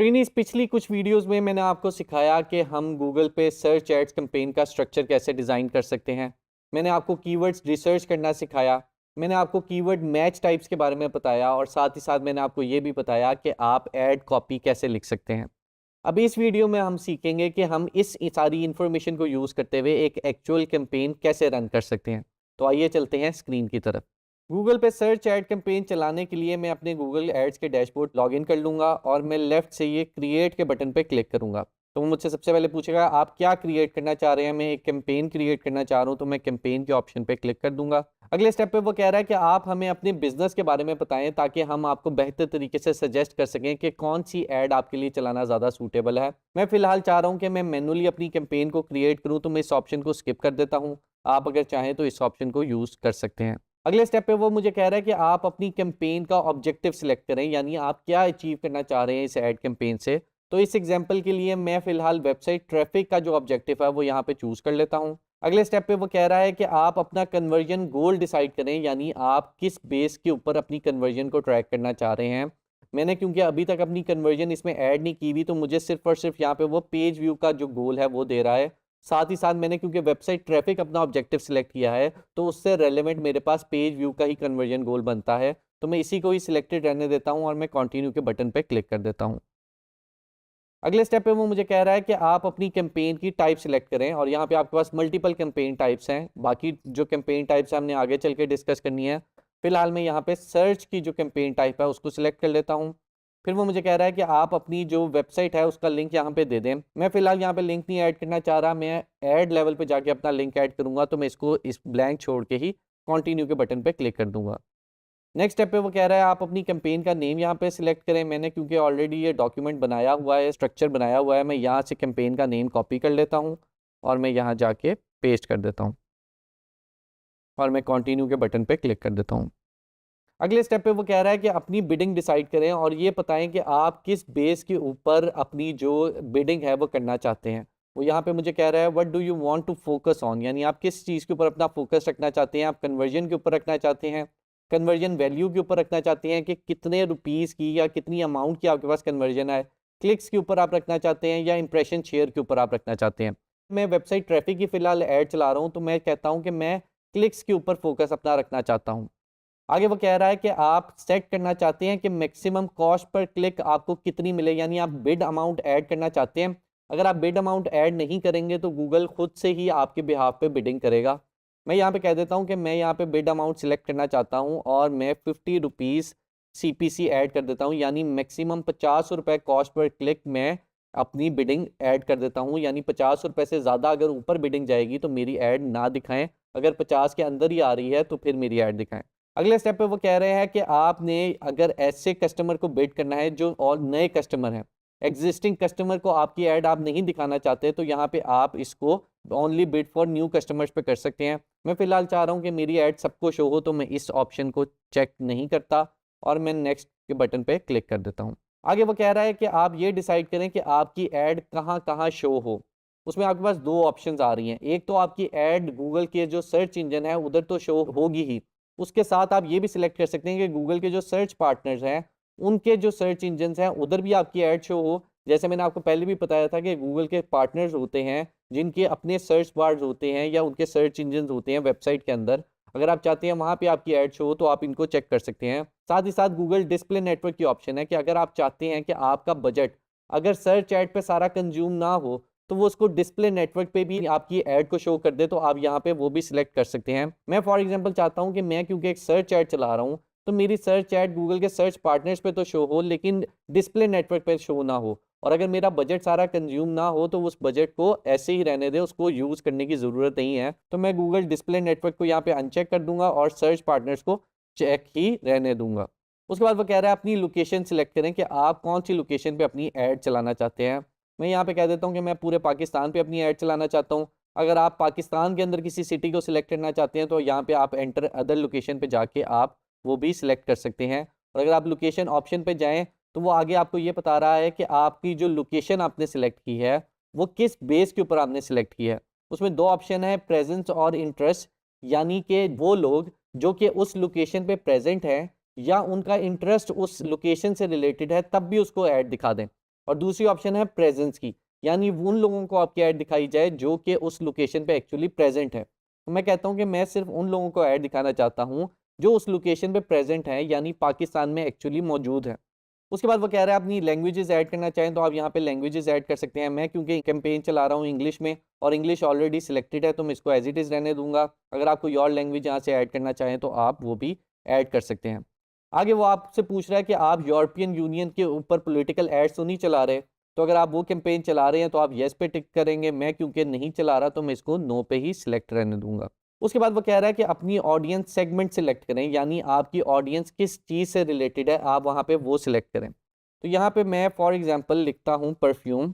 Trainees पिछली कुछ videos में मैंने आपको सिखाया कि हम गूगल पे सर्च एड्स कैंपेन का स्ट्रक्चर कैसे डिज़ाइन कर सकते हैं। मैंने आपको कीवर्ड्स रिसर्च करना सिखाया। मैंने आपको कीवर्ड मैच टाइप्स के बारे में बताया और साथ ही साथ मैंने आपको ये भी बताया कि आप ऐड कॉपी कैसे लिख सकते हैं। अब इस वीडियो में हम सीखेंगे कि हम इस सारी इन्फॉर्मेशन को यूज़ करते हुए एक एक्चुअल कैंपेन कैसे रन कर सकते हैं। तो आइए चलते हैं स्क्रीन की तरफ। गूगल पे सर्च ऐड कैंपेन चलाने के लिए मैं अपने गूगल एड्स के डैशबोर्ड लॉगिन कर लूँगा और मैं लेफ़्ट से ये क्रिएट के बटन पे क्लिक करूँगा। तो वो मुझसे सबसे पहले पूछेगा आप क्या क्रिएट करना चाह रहे हैं? मैं एक कैंपेन क्रिएट करना चाह रहा हूँ, तो मैं कैंपेन के ऑप्शन पे क्लिक कर दूँगा। अगले स्टेप पे वो कह रहा है कि आप हमें अपने बिज़नेस के बारे में बताएँ ताकि हम आपको बेहतर तरीके से सजेस्ट कर सकें कि कौन-सी ऐड आपके लिए चलाना ज़्यादा सूटेबल है। मैं फ़िलहाल चाह रहा हूँ कि मैं मैन्युअली अपनी कैंपेन को क्रिएट करूँ, तो मैं इस ऑप्शन को स्किप कर देता हूँ। आप अगर चाहें तो इस ऑप्शन को यूज़ कर सकते हैं। अगले स्टेप पे वो मुझे कह रहा है कि आप अपनी कैंपेन का ऑब्जेक्टिव सिलेक्ट करें, यानी आप क्या अचीव करना चाह रहे हैं इस ऐड कैंपेन से। तो इस एग्जांपल के लिए मैं फ़िलहाल वेबसाइट ट्रैफिक का जो ऑब्जेक्टिव है वो यहाँ पे चूज़ कर लेता हूँ। अगले स्टेप पे वो कह रहा है कि आप अपना कन्वर्जन गोल डिसाइड करें, यानी आप किस बेस के ऊपर अपनी कन्वर्जन को ट्रैक करना चाह रहे हैं। मैंने क्योंकि अभी तक अपनी कन्वर्जन इसमें ऐड नहीं की हुई, तो मुझे सिर्फ़ और सिर्फ़ यहाँ पे वो पेज व्यू का जो गोल है वो दे रहा है। साथ ही साथ मैंने क्योंकि वेबसाइट ट्रैफिक अपना ऑब्जेक्टिव सिलेक्ट किया है, तो उससे रेलेवेंट मेरे पास पेज व्यू का ही कन्वर्जन गोल बनता है। तो मैं इसी को ही सिलेक्टेड रहने देता हूँ और मैं कंटिन्यू के बटन पे क्लिक कर देता हूँ। अगले स्टेप पे वो मुझे कह रहा है कि आप अपनी कैंपेन की टाइप सिलेक्ट करें और यहाँ पे आपके पास मल्टीपल कैंपेन टाइप्स हैं। बाकी जो कैंपेन टाइप्स हैं हमने आगे चल के डिस्कस करनी है। फिलहाल मैं यहाँ पे सर्च की जो कैंपेन टाइप है उसको सिलेक्ट कर लेता हूँ। फिर वो मुझे कह रहा है कि आप अपनी जो वेबसाइट है उसका लिंक यहाँ पे दे दें। मैं फिलहाल यहाँ पे लिंक नहीं ऐड करना चाह रहा, मैं ऐड लेवल पे जाके अपना लिंक ऐड करूँगा, तो मैं इसको इस ब्लैंक छोड़ के ही कंटिन्यू के बटन पे क्लिक कर दूँगा। नेक्स्ट स्टेप पे वो कह रहा है आप अपनी कैंपेन का नेम यहाँ पे सिलेक्ट करें। मैंने क्योंकि ऑलरेडी ये डॉक्यूमेंट बनाया हुआ है, स्ट्रक्चर बनाया हुआ है, मैं यहाँ से कैंपेन का नेम कॉपी कर लेता हूँ और मैं यहाँ जाके पेस्ट कर देता हूँ और मैं कंटिन्यू के बटन पे क्लिक कर देता हूँ। अगले स्टेप पे वो कह रहा है कि अपनी बिडिंग डिसाइड करें और ये बताएं कि आप किस बेस के ऊपर अपनी जो बिडिंग है वो करना चाहते हैं। वो यहाँ पे मुझे कह रहा है what do you want to focus on, यानी आप किस चीज़ के ऊपर अपना फोकस रखना चाहते हैं। आप कन्वर्जन के ऊपर रखना चाहते हैं, कन्वर्जन वैल्यू के ऊपर रखना चाहते हैं कि कितने रुपीज़ की या कितनी अमाउंट की आपके पास कन्वर्जन है, क्लिक्स के ऊपर आप रखना चाहते हैं या इंप्रेशन शेयर के ऊपर आप रखना चाहते हैं। मैं वेबसाइट ट्रैफिक की फ़िलहाल ऐड चला रहा हूँ, तो मैं कहता हूँ कि मैं क्लिक्स के ऊपर फोकस अपना रखना चाहता हूँ। आगे वो कह रहा है कि आप सेट करना चाहते हैं कि मैक्सिमम कॉस्ट पर क्लिक आपको कितनी मिले, यानी आप बिड अमाउंट ऐड करना चाहते हैं। अगर आप बिड अमाउंट ऐड नहीं करेंगे तो गूगल खुद से ही आपके बिहाफ पे बिडिंग करेगा। मैं यहाँ पे कह देता हूँ कि मैं यहाँ पे बिड अमाउंट सिलेक्ट करना चाहता हूँ और मैं 50 रुपीज़ सीपीसी ऐड कर देता हूँ, यानी मैक्सिमम 50 रुपये कॉस्ट पर क्लिक मैं अपनी बिडिंग ऐड कर देता हूँ। यानी 50 रुपये से ज़्यादा अगर ऊपर बिडिंग जाएगी तो मेरी ऐड ना दिखाएं, अगर 50 के अंदर ही आ रही है तो फिर मेरी ऐड दिखाएं। अगले स्टेप पे वो कह रहे हैं कि आपने अगर ऐसे कस्टमर को बिड करना है जो और नए कस्टमर हैं, एग्जिस्टिंग कस्टमर को आपकी ऐड आप नहीं दिखाना चाहते, तो यहाँ पे आप इसको only bid for new customers पे कर सकते हैं। मैं फिलहाल चाह रहा हूँ कि मेरी ऐड सबको शो हो, तो मैं इस ऑप्शन को चेक नहीं करता और मैं नेक्स्ट के बटन पे क्लिक कर देता हूँ। आगे वो कह रहा है कि आप ये डिसाइड करें कि आपकी ऐड कहाँ कहाँ शो हो। उसमें आपके पास दो ऑप्शंस आ रही हैं। एक तो आपकी ऐड गूगल के जो सर्च इंजन है उधर तो शो होगी ही, उसके साथ आप ये भी सिलेक्ट कर सकते हैं कि गूगल के जो सर्च पार्टनर्स हैं, उनके जो सर्च इंजन्स हैं, उधर भी आपकी ऐड शो हो। जैसे मैंने आपको पहले भी बताया था कि गूगल के पार्टनर्स होते हैं, जिनके अपने सर्च बार्स होते हैं या उनके सर्च इंजन्स होते हैं वेबसाइट के अंदर। अगर आप चाहते हैं वहाँ पे आपकी ऐड शो हो, तो आप इनको चेक कर सकते हैं। साथ ही साथ गूगल डिस्प्ले नेटवर्क की ऑप्शन है कि अगर आप चाहते हैं कि आपका बजट अगर सर्च ऐड पे सारा कंज़्यूम ना हो, तो वो उसको डिस्प्ले नेटवर्क पे भी आपकी ऐड को शो कर दे, तो आप यहाँ पे वो भी सिलेक्ट कर सकते हैं। मैं फॉर एग्जांपल चाहता हूँ कि मैं क्योंकि एक सर्च ऐड चला रहा हूँ, तो मेरी सर्च ऐड गूगल के सर्च पार्टनर्स पे तो शो हो, लेकिन डिस्प्ले नेटवर्क पे शो ना हो। और अगर मेरा बजट सारा कंज्यूम ना हो, तो उस बजट को ऐसे ही रहने दें, उसको यूज़ करने की ज़रूरत नहीं है। तो मैं गूगल डिस्प्ले नेटवर्क को यहाँ पे अनचेक कर दूँगा और सर्च पार्टनर्स को चेक ही रहने दूँगा। उसके बाद वो कह रहा है अपनी लोकेशन सिलेक्ट करें कि आप कौन-सी लोकेशन पे अपनी ऐड चलाना चाहते हैं। मैं यहाँ पे कह देता हूँ कि मैं पूरे पाकिस्तान पे अपनी ऐड चलाना चाहता हूँ। अगर आप पाकिस्तान के अंदर किसी सिटी को सिलेक्ट करना चाहते हैं, तो यहाँ पे आप एंटर अदर लोकेशन पे जाके आप वो भी सिलेक्ट कर सकते हैं। और अगर आप लोकेशन ऑप्शन पे जाएँ, तो वो आगे आपको ये बता रहा है कि आपकी जो लोकेशन आपने सिलेक्ट की है, वो किस बेस के ऊपर आपने सिलेक्ट की है। उसमें 2 ऑप्शन है, प्रेज़ेंस और इंटरेस्ट, यानी कि वो लोग जो कि उस लोकेशन पे प्रेज़ेंट हैं या उनका इंटरेस्ट उस लोकेशन से रिलेटेड है, तब भी उसको ऐड दिखा दें। और दूसरी ऑप्शन है प्रेजेंस की, यानी उन लोगों को आपकी ऐड दिखाई जाए जो कि उस लोकेशन पे एक्चुअली प्रेजेंट है। तो मैं कहता हूँ कि मैं सिर्फ उन लोगों को ऐड दिखाना चाहता हूँ जो उस लोकेशन पे प्रेजेंट है, यानी पाकिस्तान में एक्चुअली मौजूद है। उसके बाद वो कह रहा है अपनी लैंग्वेजेस ऐड करना चाहें तो आप यहाँ पे लैंग्वेजेस ऐड कर सकते हैं। मैं क्योंकि कैंपेन चला रहा हूँ इंग्लिश में और इंग्लिश ऑलरेडी सिलेक्टेड है तो मैं इसको एज इट इज़ रहने दूंगा। अगर आप कोई और लैंग्वेज यहाँ से ऐड करना चाहें तो आप वो भी ऐड कर सकते हैं। आगे वो आपसे पूछ रहा है कि आप यूरोपियन यूनियन के ऊपर पॉलिटिकल एड्स तो नहीं चला रहे। तो अगर आप वो कैंपेन चला रहे हैं तो आप येस पे टिक करेंगे। मैं क्योंकि नहीं चला रहा तो मैं इसको नो पे ही सिलेक्ट रहने दूंगा। उसके बाद वो कह रहा है कि अपनी ऑडियंस सेगमेंट सिलेक्ट करें, यानी आपकी ऑडियंस किस चीज़ से रिलेटेड है आप वहाँ पे वो सिलेक्ट करें। तो यहाँ पे मैं फॉर एग्जांपल लिखता हूँ परफ्यूम,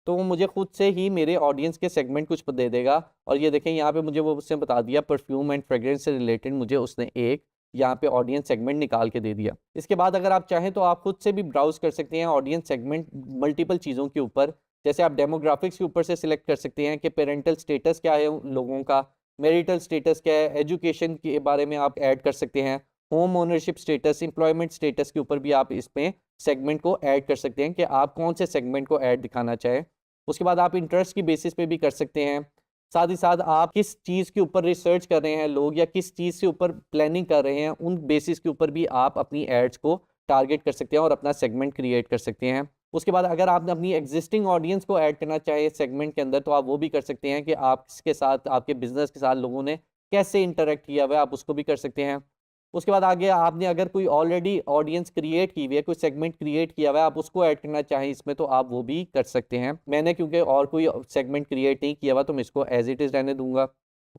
तो वो मुझे खुद से ही मेरे ऑडियंस के सेगमेंट कुछ दे देगा। और ये देखें यहाँ पे मुझे वो उसने बता दिया परफ्यूम एंड फ्रेग्रेंस से रिलेटेड मुझे उसने एक यहाँ पे ऑडियंस सेगमेंट निकाल के दे दिया। इसके बाद अगर आप चाहें तो आप खुद से भी ब्राउज कर सकते हैं ऑडियंस सेगमेंट मल्टीपल चीज़ों के ऊपर। जैसे आप डेमोग्राफिक्स के ऊपर से सिलेक्ट कर सकते हैं कि पेरेंटल स्टेटस क्या है उन लोगों का, मैरिटल स्टेटस क्या है, एजुकेशन के बारे में आप ऐड कर सकते हैं, home ownership status, employment status के ऊपर भी आप इसमें सेगमेंट को ऐड कर सकते हैं कि आप कौन से सेगमेंट को ऐड दिखाना चाहें। उसके बाद आप इंटरेस्ट की बेसिस पे भी कर सकते हैं। साथ ही साथ आप किस चीज़ के ऊपर रिसर्च कर रहे हैं लोग या किस चीज़ के ऊपर प्लानिंग कर रहे हैं उन बेसिस के ऊपर भी आप अपनी एड्स को टारगेट कर सकते हैं और अपना सेगमेंट क्रिएट कर सकते हैं। उसके बाद अगर आपने अपनी एग्जिस्टिंग ऑडियंस को ऐड करना चाहे सेगमेंट के अंदर तो आप वो भी कर सकते हैं कि आपके साथ आपके बिजनेस के साथ लोगों ने कैसे इंटरेक्ट किया हुआ है आप उसको भी कर सकते हैं। उसके बाद आगे आपने अगर कोई ऑलरेडी ऑडियंस क्रिएट की हुई है, कोई सेगमेंट क्रिएट किया हुआ है, आप उसको ऐड करना चाहें इसमें तो आप वो भी कर सकते हैं। मैंने क्योंकि और कोई सेगमेंट क्रिएट नहीं किया हुआ तो मैं इसको एज इट इज़ रहने दूंगा।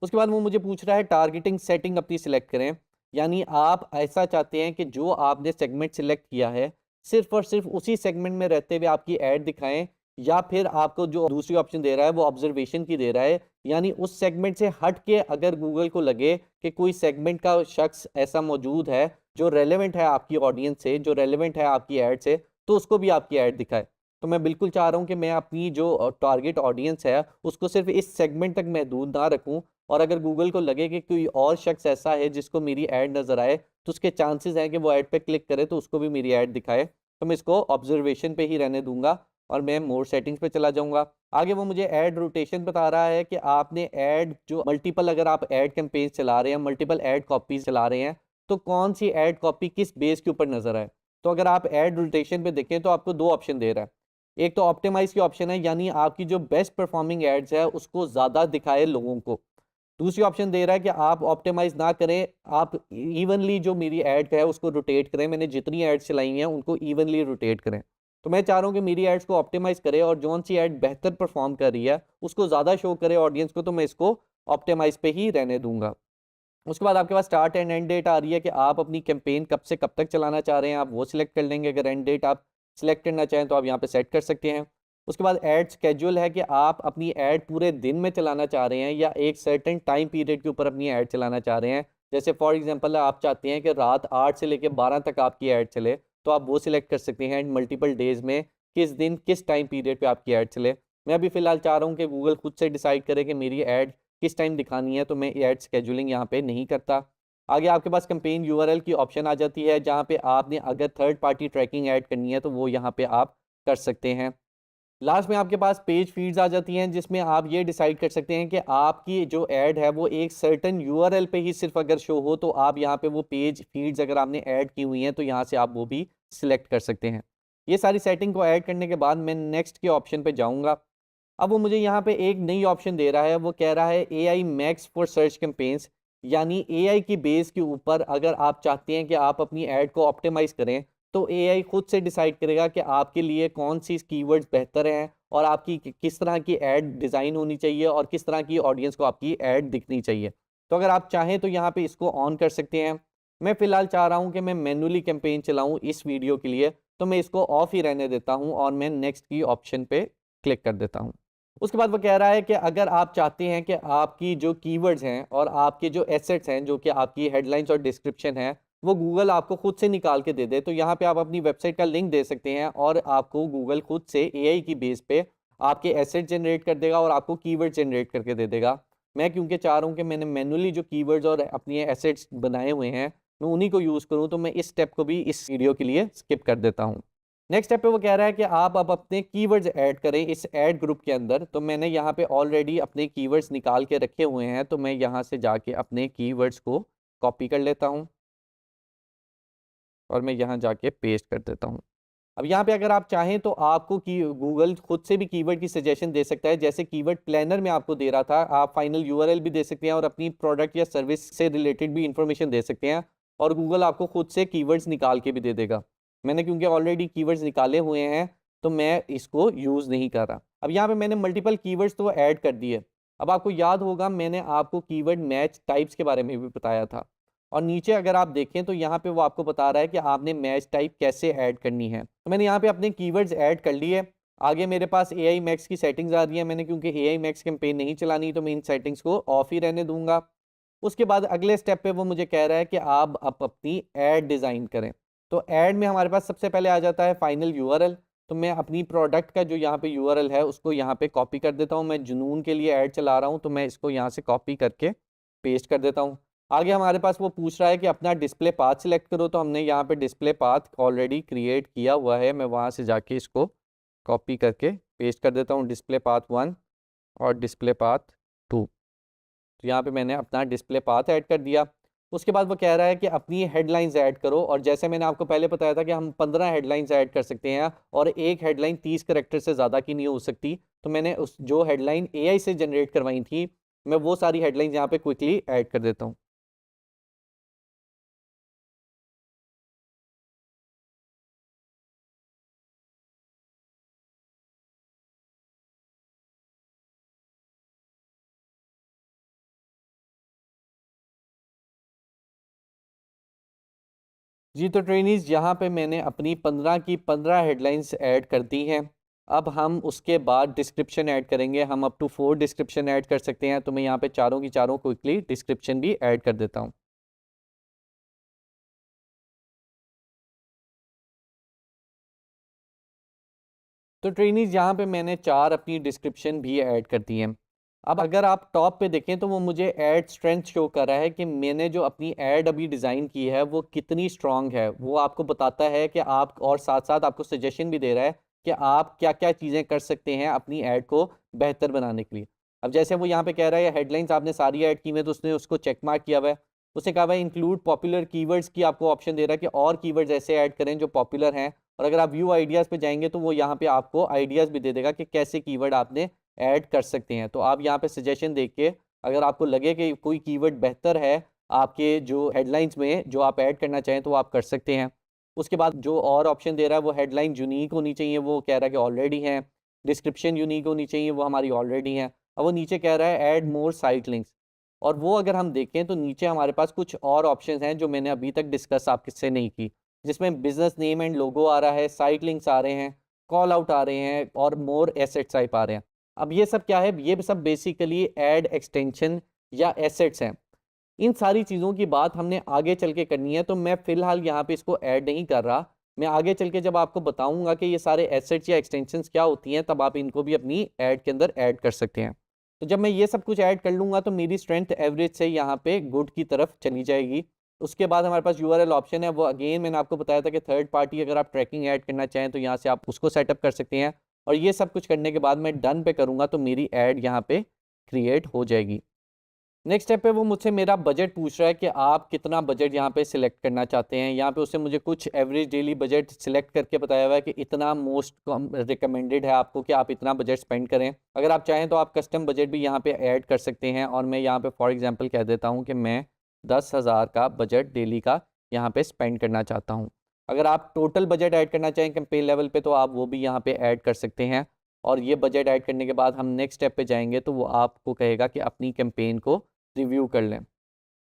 उसके बाद वो मुझे पूछ रहा है टारगेटिंग सेटिंग अपनी सिलेक्ट करें, यानी आप ऐसा चाहते हैं कि जो आपने सेगमेंट सिलेक्ट किया है सिर्फ और सिर्फ उसी सेगमेंट में रहते हुए आपकी ऐड दिखाएं, या फिर आपको जो दूसरी ऑप्शन दे रहा है वो ऑब्जर्वेशन की दे रहा है, यानी उस सेगमेंट से हट के अगर गूगल को लगे कि कोई सेगमेंट का शख्स ऐसा मौजूद है जो रेलेवेंट है आपकी ऑडियंस से, जो रेलेवेंट है आपकी ऐड से, तो उसको भी आपकी ऐड दिखाए। तो मैं बिल्कुल चाह रहा हूँ कि मैं अपनी जो टारगेट ऑडियंस है उसको सिर्फ इस सेगमेंट तक महदूद ना रखूँ, और अगर गूगल को लगे कि कोई और शख्स ऐसा है जिसको मेरी ऐड नज़र आए तो उसके चांसेस हैं कि वो ऐड पे क्लिक करे तो उसको भी मेरी ऐड दिखाए। तो मैं इसको ऑब्जर्वेशन पे ही रहने दूंगा और मैं मोर सेटिंग्स पे चला जाऊंगा। आगे वो मुझे ऐड रोटेशन बता रहा है कि आपने ऐड जो मल्टीपल, अगर आप ऐड कैंपेन चला रहे हैं, मल्टीपल ऐड कॉपीज चला रहे हैं, तो कौन सी ऐड कॉपी किस बेस के ऊपर नजर आए। तो अगर आप ऐड रोटेशन पे देखें तो आपको दो ऑप्शन दे रहा है। एक तो ऑप्टिमाइज की ऑप्शन है, यानी आपकी जो बेस्ट परफॉर्मिंग एड्स है उसको ज़्यादा दिखाए लोगों को। दूसरी ऑप्शन दे रहा है कि आप ऑप्टिमाइज ना करें, आप इवनली जो मेरी ऐड है उसको रोटेट करें, मैंने जितनी एड्स चलाई हैं उनको इवनली रोटेट करें। तो मैं चाह रहा हूँ कि मेरी एड्स को ऑप्टिमाइज करे और जौन सी ऐड बेहतर परफॉर्म कर रही है उसको ज़्यादा शो करे ऑडियंस को, तो मैं इसको ऑप्टिमाइज पे ही रहने दूंगा। उसके बाद आपके पास स्टार्ट एंड एंड डेट आ रही है कि आप अपनी कैंपेन कब से कब तक चलाना चाह रहे हैं, आप वो सिलेक्ट कर लेंगे। अगर एंड डेट आप सिलेक्ट करना चाहें तो आप यहाँ पे सेट कर सकते हैं। उसके बाद ऐड स्केड्यूल है कि आप अपनी ऐड पूरे दिन में चलाना चाह रहे हैं या एक सर्टेन टाइम पीरियड के ऊपर अपनी ऐड चलाना चाह रहे हैं। जैसे फॉर एग्जांपल आप चाहते हैं कि रात 8 से लेकर 12 तक आपकी ऐड चले, तो आप वो सिलेक्ट कर सकते हैं मल्टीपल डेज में किस दिन किस टाइम पीरियड पे आपकी ऐड चले। मैं अभी फ़िलहाल चाह रहा हूँ कि गूगल खुद से डिसाइड करे कि मेरी ऐड किस टाइम दिखानी है, तो मैं ऐड स्केड्यूलिंग यहाँ पे नहीं करता। आगे आपके पास कैंपेन यूआरएल की ऑप्शन आ जाती है जहाँ पे आपने अगर थर्ड पार्टी ट्रैकिंग ऐड करनी है तो वो यहाँ पे आप कर सकते हैं। लास्ट में आपके पास पेज फीड्स आ जाती हैं जिसमें आप ये डिसाइड कर सकते हैं कि आपकी जो ऐड है वो एक सर्टेन यूआरएल पे ही सिर्फ अगर शो हो तो आप यहाँ पे वो पेज फीड्स अगर आपने ऐड की हुई हैं तो यहाँ से आप वो भी सिलेक्ट कर सकते हैं। ये सारी सेटिंग को ऐड करने के बाद मैं नेक्स्ट के ऑप्शन पे जाऊँगा। अब वो मुझे यहाँ पे एक नई ऑप्शन दे रहा है, वो कह रहा है AI max for search campaigns, यानी एआई की बेस के ऊपर अगर आप चाहते हैं कि आप अपनी ऐड को ऑप्टिमाइज़ करें तो एआई खुद से डिसाइड करेगा कि आपके लिए कौन सी कीवर्ड्स बेहतर हैं और आपकी किस तरह की ऐड डिज़ाइन होनी चाहिए और किस तरह की ऑडियंस को आपकी ऐड दिखनी चाहिए। तो अगर आप चाहें तो यहाँ पे इसको ऑन कर सकते हैं। मैं फ़िलहाल चाह रहा हूँ कि मैं मैनुअली कैंपेन चलाऊँ इस वीडियो के लिए, तो मैं इसको ऑफ ही रहने देता हूँ और मैं नेक्स्ट की ऑप्शन पे क्लिक कर देता हूँ। उसके बाद वो कह रहा है कि अगर आप चाहते हैं कि आपकी जो कीवर्ड्स हैं और आपके जो एसेट्स हैं जो कि आपकी हेडलाइंस और डिस्क्रिप्शन है वो गूगल आपको खुद से निकाल के दे दे, तो यहाँ पे आप अपनी वेबसाइट का लिंक दे सकते हैं और आपको गूगल खुद से एआई की बेस पे आपके एसेट जनरेट कर देगा और आपको कीवर्ड जनरेट करके दे देगा। मैं क्योंकि चाह रहा हूँ कि मैंने मैनुअली जो कीवर्ड्स और अपनी एसेट्स बनाए हुए हैं मैं उन्हीं को यूज़ करूँ, तो मैं इस स्टेप को भी इस वीडियो के लिए स्किप कर देता हूँ। नेक्स्ट स्टेप पे वो कह रहा है कि आप अब अपने कीवर्ड्स ऐड करें इस ऐड ग्रुप के अंदर। तो मैंने यहाँ पे ऑलरेडी अपने कीवर्ड्स निकाल के रखे हुए हैं, तो मैं यहाँ से जाके अपने कीवर्ड्स को कॉपी कर लेता हूँ और मैं यहाँ जाके पेस्ट कर देता हूँ। अब यहाँ पे अगर आप चाहें तो आपको की गूगल खुद से भी कीवर्ड की सजेशन दे सकता है, जैसे कीवर्ड प्लानर में आपको दे रहा था। आप फाइनल यूआरएल भी दे सकते हैं और अपनी प्रोडक्ट या सर्विस से रिलेटेड भी इंफॉर्मेशन दे सकते हैं, और गूगल आपको खुद से कीवर्ड्स निकाल के भी दे देगा। मैंने क्योंकि ऑलरेडी कीवर्ड्स निकाले हुए हैं तो मैं इसको यूज़ नहीं कर रहा। अब यहाँ पे मैंने मल्टीपल कीवर्ड्स तो ऐड कर दिए। अब आपको याद होगा मैंने आपको कीवर्ड मैच टाइप्स के बारे में भी बताया था, और नीचे अगर आप देखें तो यहाँ पे वो आपको बता रहा है कि आपने मैच टाइप कैसे ऐड करनी है। तो मैंने यहाँ पे अपने कीवर्ड्स ऐड कर लिए। आगे मेरे पास AI मैक्स की सेटिंग्स आ रही है। मैंने क्योंकि AI मैक्स कैंपेन नहीं चलानी तो मैं इन सेटिंग्स को ऑफ ही रहने दूंगा। उसके बाद अगले स्टेप पे वो मुझे कह रहा है कि आप अब अपनी ऐड डिज़ाइन करें। तो ऐड में हमारे पास सबसे पहले आ जाता है फाइनल यूआरएल। तो मैं अपनी प्रोडक्ट का जो यहाँ पे यूआरएल है उसको यहाँ पे कॉपी कर देता हूँ। मैं जुनून के लिए ऐड चला रहा हूँ तो मैं इसको यहाँ से कॉपी करके पेस्ट कर देता हूँ। आगे हमारे पास वो पूछ रहा है कि अपना डिस्प्ले पाथ सिलेक्ट करो। तो हमने यहाँ पे डिस्प्ले पाथ ऑलरेडी क्रिएट किया हुआ है। मैं वहाँ से जाके इसको कॉपी करके पेस्ट कर देता हूँ, डिस्प्ले पाथ 1 और डिस्प्ले पाथ 2। तो यहाँ पे मैंने अपना डिस्प्ले पाथ ऐड कर दिया। उसके बाद वो कह रहा है कि अपनी हेडलाइंस ऐड करो, और जैसे मैंने आपको पहले बताया था कि हम 15 हेडलाइंस ऐड कर सकते हैं, और एक हेडलाइन 30 करैक्टर से ज़्यादा की नहीं हो सकती। तो मैंने उस जो हेडलाइन AI से जनरेट करवाई थी, मैं वो सारी हेडलाइंस यहाँ पे क्विकली ऐड कर देता हूँ। जी, तो ट्रेनीज़ यहाँ पे मैंने अपनी 15 की 15 हेडलाइंस ऐड कर दी हैं। अब हम उसके बाद डिस्क्रिप्शन ऐड करेंगे। हम अप टू 4 डिस्क्रिप्शन ऐड कर सकते हैं। तो मैं यहाँ पे चारों की चारों क्विकली डिस्क्रिप्शन भी ऐड कर देता हूँ। तो ट्रेनीज़ यहाँ पे मैंने 4 अपनी डिस्क्रिप्शन भी ऐड कर दी हैं। अब अगर आप टॉप पे देखें तो वो मुझे ऐड स्ट्रेंथ शो कर रहा है कि मैंने जो अपनी ऐड अभी डिज़ाइन की है वो कितनी स्ट्रॉन्ग है। वो आपको बताता है कि आप, और साथ-साथ आपको सजेशन भी दे रहा है कि आप क्या-क्या चीज़ें कर सकते हैं अपनी ऐड को बेहतर बनाने के लिए। अब जैसे वो यहाँ पे कह रहा है हेडलाइंस आपने सारी ऐड की हुई हैं, तो उसने उसको चेक मार्क किया हुआ है। उसने कहा हुआ है इंक्लूड पॉपुलर कीवर्ड्स की आपको ऑप्शन दे रहा है कि और कीवर्ड्स ऐसे ऐड करें जो पॉपुलर हैं। और अगर आप व्यू आइडियाज़ पे जाएँगे तो वो यहाँ पे आपको आइडियाज़ भी दे देगा कि कैसे कीवर्ड आपने ऐड कर सकते हैं। तो आप यहाँ पे सजेशन देख के अगर आपको लगे कि कोई कीवर्ड बेहतर है आपके जो हेडलाइंस में जो आप ऐड करना चाहें तो आप कर सकते हैं। उसके बाद जो और ऑप्शन दे रहा है वो हेडलाइन यूनिक होनी चाहिए, वो कह रहा है कि ऑलरेडी हैं। डिस्क्रिप्शन यूनिक होनी चाहिए, वो हमारी ऑलरेडी हैं। और वो नीचे कह रहा है ऐड मोर साइट लिंक्स, और वो अगर हम देखें तो नीचे हमारे पास कुछ और ऑप्शंस हैं जो मैंने अभी तक डिस्कस आपसे नहीं की, जिसमें बिज़नेस नेम एंड लोगो आ रहा है, साइट लिंक्स आ रहे हैं, कॉल आउट आ रहे हैं और मोर एसेट्स टाइप आ रहे हैं। अब ये सब क्या है? ये सब बेसिकली ऐड एक्सटेंशन या एसेट्स हैं। इन सारी चीज़ों की बात हमने आगे चल के करनी है, तो मैं फ़िलहाल यहाँ पे इसको ऐड नहीं कर रहा। मैं आगे चल के जब आपको बताऊँगा कि ये सारे एसेट्स या एक्सटेंशंस क्या होती हैं, तब आप इनको भी अपनी ऐड के अंदर ऐड कर सकते हैं। तो जब मैं ये सब कुछ ऐड कर लूँगा तो मेरी स्ट्रेंथ एवरेज से यहाँ पे गुड की तरफ चली जाएगी। उसके बाद हमारे पास यूआरएल ऑप्शन है, वो अगेन मैंने आपको बताया था कि थर्ड पार्टी अगर आप ट्रैकिंग ऐड करना चाहें तो यहाँ से आप उसको सेटअप कर सकते हैं। और ये सब कुछ करने के बाद मैं डन पे करूँगा तो मेरी ऐड यहाँ पे क्रिएट हो जाएगी। नेक्स्ट स्टेप पे वो मुझसे मेरा बजट पूछ रहा है कि आप कितना बजट यहाँ पे सिलेक्ट करना चाहते हैं। यहाँ पे उसने मुझे कुछ एवरेज डेली बजट सिलेक्ट करके बताया हुआ है कि इतना मोस्ट रिकमेंडेड है आपको कि आप इतना बजट स्पेंड करें। अगर आप चाहें तो आप कस्टम बजट भी यहाँ पे ऐड कर सकते हैं, और मैं यहाँ पे फॉर एग्जांपल कह देता हूँ कि मैं 10,000 का बजट डेली का यहाँ पे स्पेंड करना चाहता हूँ। अगर आप टोटल बजट ऐड करना चाहें कैंपेन लेवल पे तो आप वो भी यहाँ पे ऐड कर सकते हैं। और ये बजट ऐड करने के बाद हम नेक्स्ट स्टेप पे जाएंगे तो वो आपको कहेगा कि अपनी कैंपेन को रिव्यू कर लें।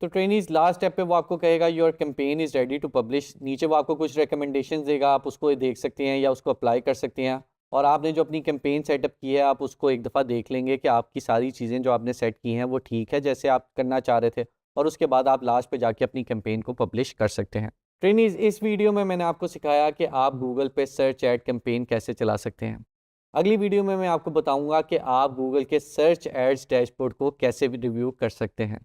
तो ट्रेनीज़ लास्ट स्टेप पे वो आपको कहेगा your campaign is ready to publish. नीचे वो आपको कुछ रिकमेंडेशंस देगा, आप उसको देख सकते हैं या उसको अप्लाई कर सकते हैं। और आपने जो अपनी कैंपेन सेटअप की है आप उसको एक दफ़ा देख लेंगे कि आपकी सारी चीज़ें जो आपने सेट की हैं वो ठीक है जैसे आप करना चाह रहे थे, और उसके बाद आप लास्ट पे जाके अपनी कैंपेन को पब्लिश कर सकते हैं। ट्रेनीज़, इस वीडियो में मैंने आपको सिखाया कि आप गूगल पे सर्च एड कैंपेन कैसे चला सकते हैं। अगली वीडियो में मैं आपको बताऊंगा कि आप गूगल के सर्च एड्स डैशबोर्ड को कैसे रिव्यू कर सकते हैं।